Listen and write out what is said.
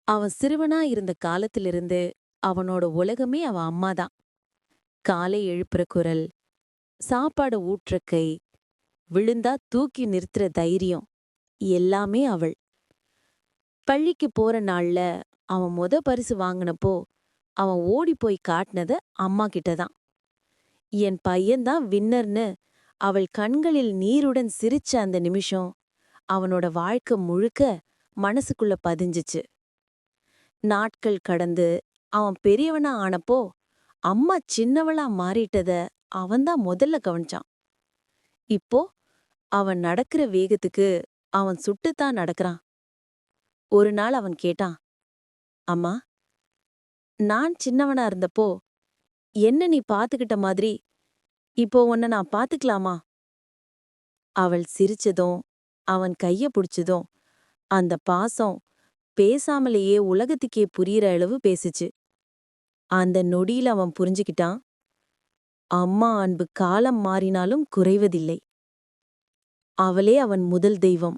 அவன் சிறுவனா இருந்த காலத்திலிருந்து அவனோட உலகமே அவன் அம்மாதான். காலை எழுப்புற குரல், சாப்பாடு ஊட்டுற கை, விழுந்தா தூக்கி நிறுத்துற தைரியம், எல்லாமே அவள். பள்ளிக்கு போற நாள்ல அவன் பரிசு வாங்கினப்போ அவன் ஓடி போய் காட்டினது அம்மா கிட்டதான். என் பையன்தான் வின்னர்னு அவள் கண்களில் நீருடன் சிரிச்ச அந்த நிமிஷம் அவனோட வாழ்க்கை முழுக்க மனசுக்குள்ள பதிஞ்சுச்சு. நாட்கள் கடந்து அவன் பெரியவனா ஆனப்போ அம்மா சின்னவளா மாறிட்டத அவன்தான் முதல்ல கவனிச்சான். இப்போ அவன் நடக்கிற வேகத்துக்கு அவன் சுட்டுத்தான் நடக்கறான். ஒரு நாள் அவன் கேட்டான், அம்மா, நான் சின்னவனா இருந்தப்போ என்ன நீ பாத்துக்கிட்ட மாதிரி இப்போ உன்னை நான் பாத்துக்கலாமா? அவள் சிரிச்சதும் அவன் கைய புடிச்சதும் அந்த பாசம் பேசாமலேயே உலகத்துக்கே புரியற அளவு பேசுச்சு. அந்த நொடியில அவன் புரிஞ்சுக்கிட்டான், அம்மா அன்பு காலம் மாறினாலும் குறைவதில்லை. அவளே அவன் முதல் தெய்வம்.